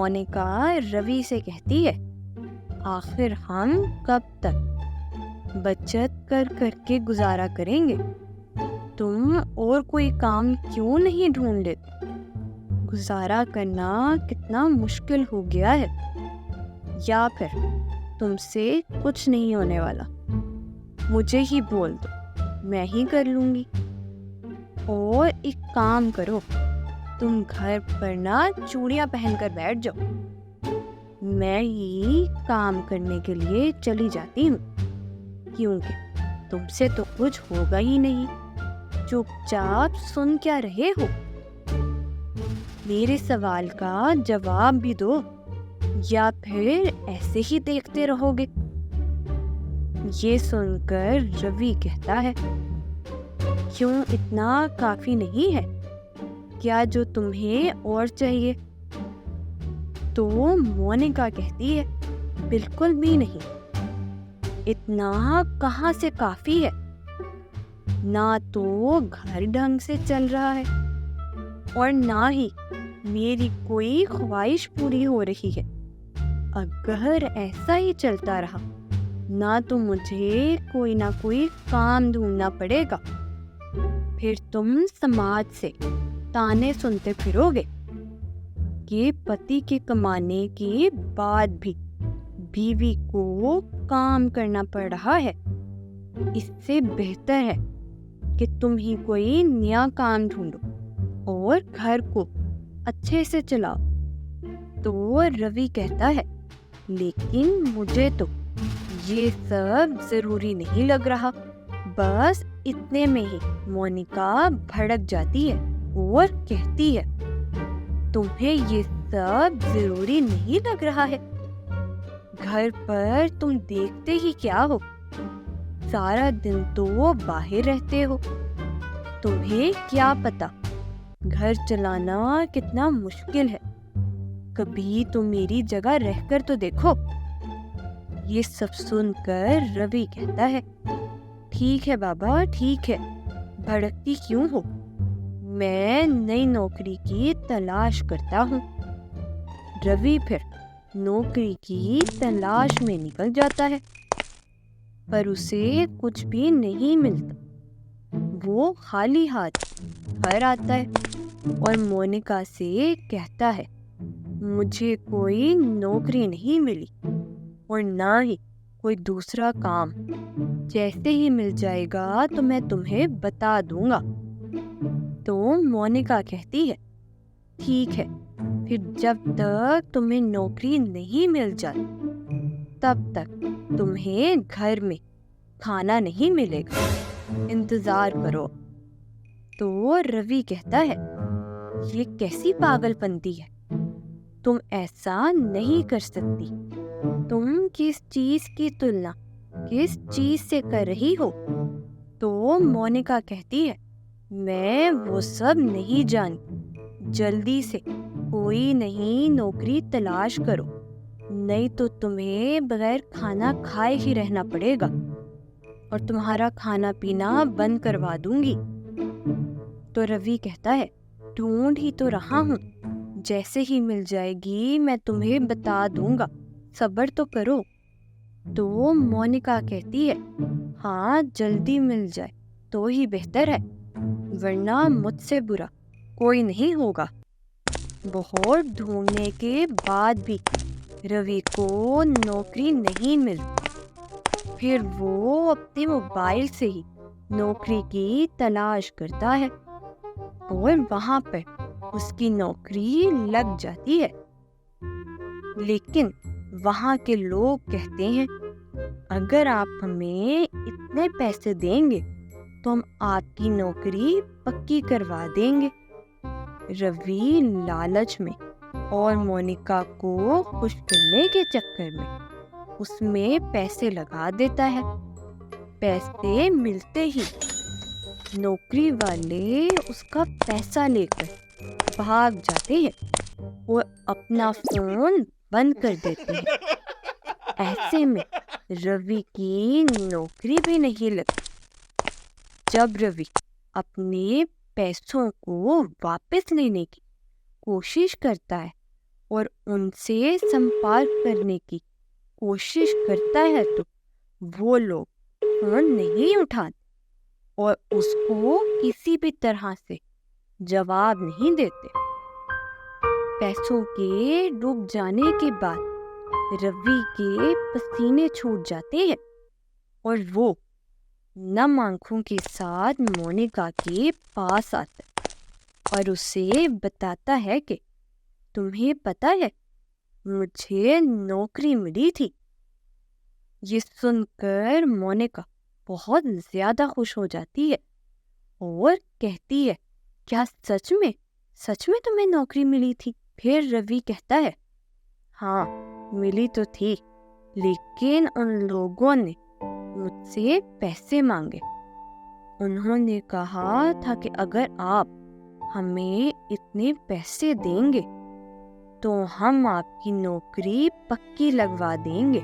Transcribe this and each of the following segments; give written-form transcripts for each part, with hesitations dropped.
मोनिका रवि से कहती है, आखिर हम कब तक बचत कर करके गुजारा करेंगे? तुम और कोई काम क्यों नहीं ढूंढ लेते? गुजारा करना कितना मुश्किल हो गया है। या फिर तुमसे कुछ नहीं होने वाला, मुझे ही बोल दो, मैं ही कर लूंगी। और एक काम करो, तुम घर पर ना चूड़ियां पहनकर बैठ जाओ, मैं ही काम करने के लिए चली जाती हूँ, क्योंकि तुमसे तो कुछ होगा ही नहीं। चुपचाप सुन क्या रहे हो? मेरे सवाल का जवाब भी दो, या फिर ऐसे ही देखते रहोगे? ये सुनकर रवि कहता है, क्यों इतना काफी नहीं है क्या जो तुम्हें और चाहिए? तो मोनिका कहती है, बिल्कुल भी नहीं। इतना कहाँ से काफी है? ना तो घर ढंग से चल रहा है और ना ही मेरी कोई ख्वाहिश पूरी हो रही है। अगर ऐसा ही चलता रहा ना तो मुझे कोई ना कोई काम ढूंढना पड़ेगा। फिर तुम समाज से ताने सुनते फिरोगे कि पति के कमाने के बाद भी बीवी को काम करना पड़ रहा है। इससे बेहतर है कि तुम ही कोई नया काम ढूंढो और घर को अच्छे से चलाओ। तो रवि कहता है, लेकिन मुझे तो ये सब जरूरी नहीं लग रहा। बस इतने में ही मोनिका भड़क जाती है और कहती है, तुम्हें ये सब जरूरी नहीं लग रहा है? घर पर तुम देखते ही क्या हो? सारा दिन तो बाहर रहते हो। तुम्हें क्या पता घर चलाना कितना मुश्किल है। कभी तुम मेरी जगह रहकर तो देखो। ये सब सुनकर रवि कहता है, ठीक है बाबा, ठीक है, भड़कती क्यों हो? मैं नई नौकरी की तलाश करता हूँ। रवि फिर नौकरी की तलाश में निकल जाता है, पर उसे कुछ भी नहीं मिलता। वो खाली हाथ घर आता है और मोनिका से कहता है, मुझे कोई नौकरी नहीं मिली और ना ही कोई दूसरा काम। जैसे ही मिल जाएगा तो मैं तुम्हें बता दूंगा। तो मोनिका कहती है, ठीक है, फिर जब तक तुम्हें नौकरी नहीं मिल जाती तब तक तुम्हें घर में खाना नहीं मिलेगा, इंतजार करो। तो रवि कहता है, ये कैसी पागलपंती है? तुम ऐसा नहीं कर सकती। तुम किस चीज की तुलना किस चीज से कर रही हो? तो मोनिका कहती है, मैं वो सब नहीं जानती। जल्दी से कोई नई नौकरी तलाश करो, नहीं तो तुम्हें बगैर खाना खाए ही रहना पड़ेगा और तुम्हारा खाना पीना बंद करवा दूंगी। तो रवि कहता है, ढूंढ ही तो रहा हूँ, जैसे ही मिल जाएगी मैं तुम्हें बता दूंगा, सब्र तो करो। तो मोनिका कहती है, हाँ, जल्दी मिल जाए तो ही बेहतर है, वरना मुझसे बुरा कोई नहीं होगा। बहुत ढूंढने के बाद भी रवि को नौकरी नहीं मिलती। फिर वो अपने मोबाइल से ही नौकरी की तलाश करता है और वहां पर उसकी नौकरी लग जाती है। लेकिन वहां के लोग कहते हैं, अगर आप हमें इतने पैसे देंगे तो हम आपकी नौकरी पक्की करवा देंगे। रवि लालच में और मोनिका को खुश करने के चक्कर में उसमें पैसे लगा देता है। पैसे मिलते ही नौकरी वाले उसका पैसा लेकर भाग जाते हैं और अपना फोन बंद कर देते हैं। ऐसे में रवि की नौकरी भी नहीं लगती। जब रवि अपने पैसों को वापस लेने की कोशिश करता है और उनसे संपर्क करने की कोशिश करता है तो वो लोग फोन नहीं उठाते और उसको किसी भी तरह से जवाब नहीं देते। पैसों के डूब जाने के बाद रवि के पसीने छूट जाते हैं और वो नम आंखों के साथ मोनिका के पास आता है और उसे बताता है कि तुम्हें पता है, मुझे नौकरी मिली थी। ये सुनकर मोनिका बहुत ज्यादा खुश हो जाती है और कहती है, क्या सच में तुम्हें नौकरी मिली थी? फिर रवि कहता है, हाँ मिली तो थी, लेकिन उन लोगों ने मुझसे पैसे मांगे। उन्होंने कहा था कि अगर आप हमें इतने पैसे देंगे तो हम आपकी नौकरी पक्की लगवा देंगे।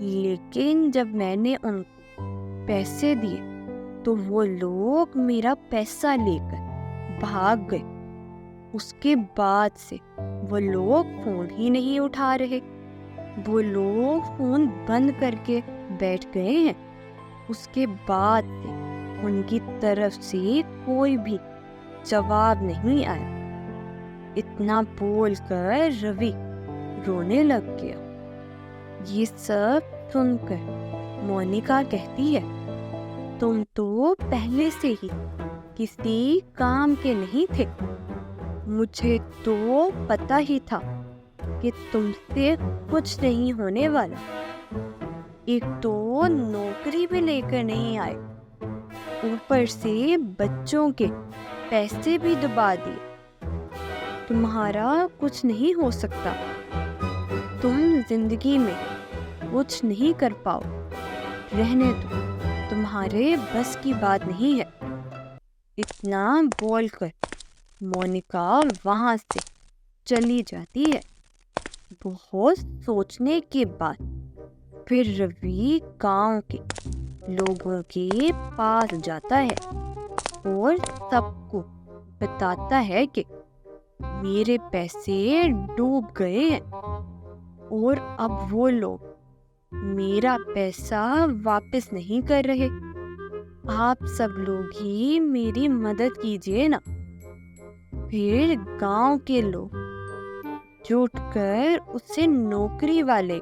लेकिन जब मैंने उनको पैसे दिए तो वो लोग मेरा पैसा लेकर भाग गए। उसके बाद से वो लोग फोन ही नहीं उठा रहे। वो लोग फोन बंद करके बैठ गए हैं। उसके बाद से उनकी तरफ से कोई भी जवाब नहीं आया। इतना बोलकर रवि रोने लग गया। ये सब सुनकर मोनिका कहती है, तुम तो पहले से ही किसी काम के नहीं थे। मुझे तो पता ही था कि तुमसे कुछ नहीं होने वाला। एक तो नौकरी भी लेकर नहीं आए, ऊपर से बच्चों के पैसे भी डुबा दिए। तुम्हारा कुछ नहीं हो सकता। तुम जिंदगी में कुछ नहीं कर पाओ। रहने दो, तुम्हारे बस की बात नहीं है। इतना बोलकर मोनिका वहां से चली जाती है। बहुत सोचने के बाद फिर रवि गांव के लोगों के पास जाता है और सबको बताता है कि मेरे पैसे डूब गए हैं और अब वो लोग मेरा पैसा वापस नहीं कर रहे। आप सब लोग ही मेरी मदद कीजिए ना। फिर गांव के लोग जुटकर उसे नौकरी वाले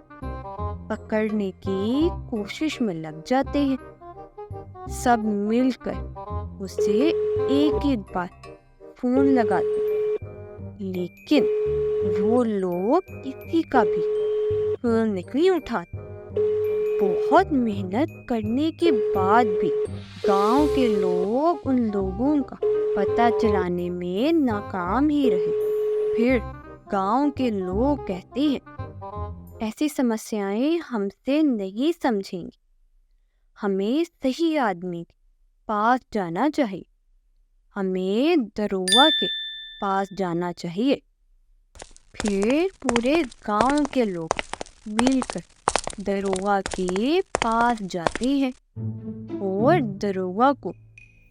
पकड़ने की कोशिश में लग जाते हैं। सब मिलकर उसे एक एक बार फोन लगाते, लेकिन वो लोग किसी का भी फोन नहीं उठाते। बहुत मेहनत करने के बाद भी गांव के लोग उन लोगों का पता चलाने में नाकाम ही रहे। फिर गांव के लोग कहते हैं, ऐसी समस्याएं हमसे नहीं समझेंगी। हमें सही आदमी के पास जाना चाहिए। हमें दरोगा के पास जाना चाहिए। फिर पूरे गांव के लोग मिलकर दरोगा के पास जाते हैं और दरोगा को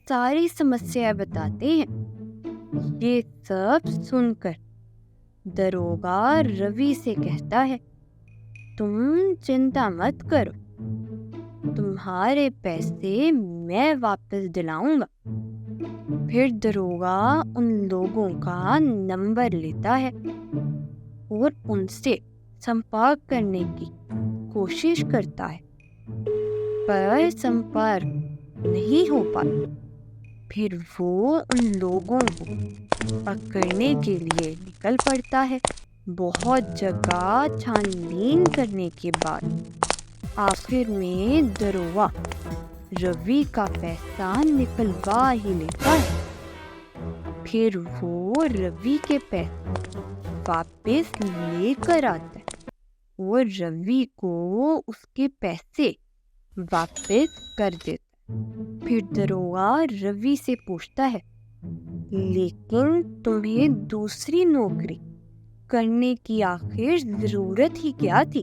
सारी समस्या बताते हैं। ये सब सुनकर दरोगा रवि से कहता है, तुम चिंता मत करो, तुम्हारे पैसे मैं वापस दिलाऊंगा। फिर दरोगा उन लोगों का नंबर लेता है और उनसे संपर्क करने की कोशिश करता है, पर संपर्क नहीं हो पाता। फिर वो उन लोगों को पकड़ने के लिए निकल पड़ता है। बहुत जगह छानबीन करने के बाद आखिर में दरोगा रवि का पैसा निकलवा ही लेता है। फिर वो रवि के पैसे वापस लेकर आता है और रवि को उसके पैसे वापस कर देता। फिर दरोगा रवि से पूछता है, लेकिन तुम्हें दूसरी नौकरी करने की आखिर जरूरत ही क्या थी?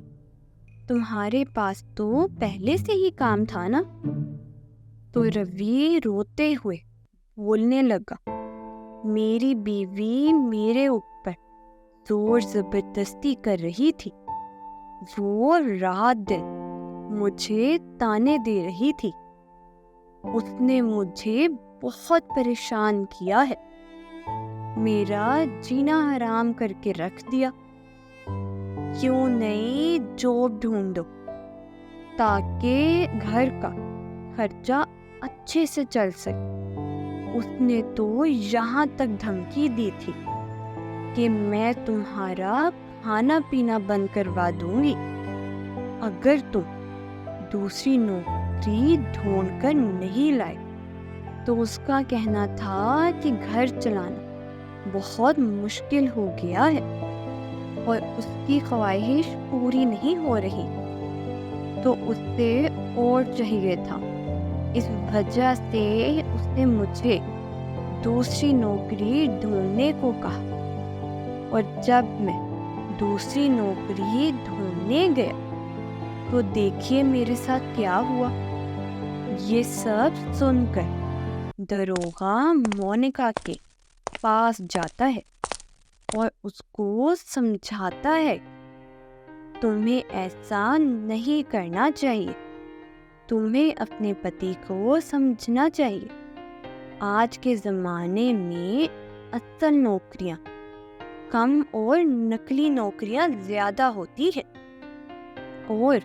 तुम्हारे पास तो पहले से ही काम था ना? तो रवि रोते हुए बोलने लगा, मेरी बीवी मेरे ऊपर जोर जबरदस्ती कर रही थी। वो रात दिन मुझे ताने दे रही थी। उसने मुझे बहुत परेशान किया है, मेरा जीना हराम करके रख दिया। क्यों नहीं जॉब ढूंढो ताकि घर का खर्चा अच्छे से चल सके। उसने तो यहाँ तक धमकी दी थी कि मैं तुम्हारा खाना पीना बंद करवा दूंगी अगर तुम दूसरी नौकरी ढूंढकर नहीं लाए। तो उसका कहना था कि घर चलाना बहुत मुश्किल हो गया है और उसकी ख्वाहिश पूरी नहीं हो रही, तो उसे और चाहिए था। इस वजह से उसने मुझे दूसरी नौकरी ढूंढने को कहा। और जब मैं दूसरी नौकरी ढूंढने गया तो देखिए मेरे साथ क्या हुआ। ये सब सुनकर दरोगा मोनिका के पास जाता है और उसको समझाता है, तुम्हें ऐसा नहीं करना चाहिए, तुम्हें अपने पति को समझना चाहिए। आज के ज़माने में असल नौकरियां कम और नकली नौकरियां ज़्यादा होती है और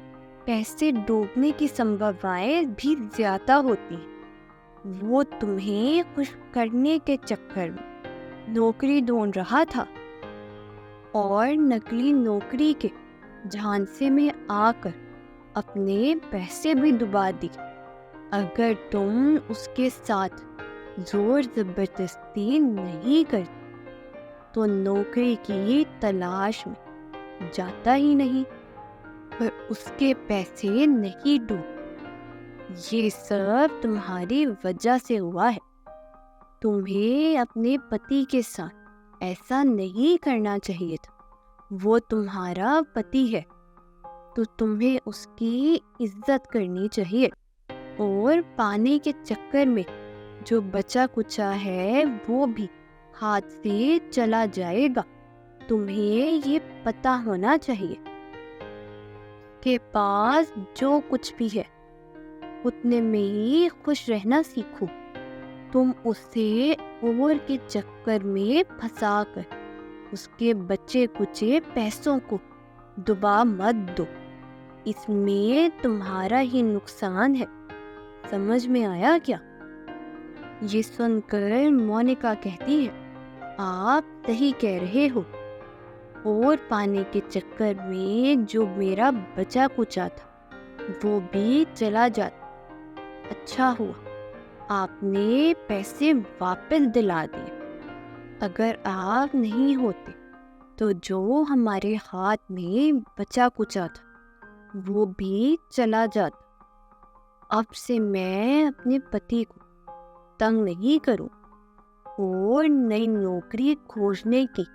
पैसे डूबने की संभावनाएं भी ज़्यादा होती हैं। वो तुम्हें खुश करने के चक्कर में नौकरी ढूंढ रहा था और नकली नौकरी के झांसे में आकर अपने पैसे भी डुबा दी। अगर तुम उसके साथ जोर जबरदस्ती नहीं करते तो नौकरी की तलाश में जाता ही नहीं पर उसके पैसे नहीं डूब। ये सब तुम्हारी वजह से हुआ है। तुम्हें अपने पति के साथ ऐसा नहीं करना चाहिए था। वो तुम्हारा पति है तो तुम्हें उसकी इज्जत करनी चाहिए और पाने के चक्कर में जो बचा कुचा है वो भी हाथ से चला जाएगा। तुम्हें ये पता होना चाहिए के पास जो कुछ भी है उतने में ही खुश रहना सीखो। तुम उसे और के चक्कर में फंसाकर उसके बचे कुचे पैसों को डुबा मत दो, इसमें तुम्हारा ही नुकसान है। समझ में आया क्या? ये सुनकर मोनिका कहती है, आप सही कह रहे हो और पाने के चक्कर में जो मेरा बचा कुचा था वो भी चला जाता। अच्छा हुआ आपने पैसे वापस दिला दिए। अगर आप नहीं होते तो जो हमारे हाथ में बचा कुचा था वो भी चला जाता। अब से मैं अपने पति को तंग नहीं करूं और नई नौकरी खोजने की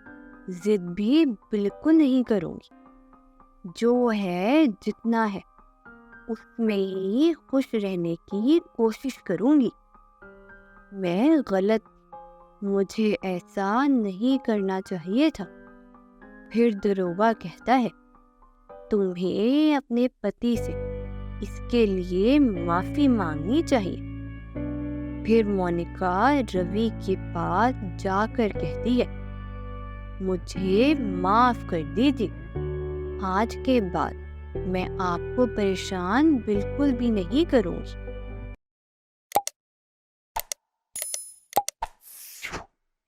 जिद भी बिल्कुल नहीं करूंगी। जो है जितना है उसमें ही खुश रहने की कोशिश करूंगी। मैं गलत, मुझे ऐसा नहीं करना चाहिए था। फिर दरोगा कहता है, तुम्हें अपने पति से इसके लिए माफी मांगनी चाहिए। फिर मोनिका रवि के पास जाकर कहती है, मुझे माफ कर दीजिए, आज के बाद मैं आपको परेशान बिल्कुल भी नहीं करूंगी।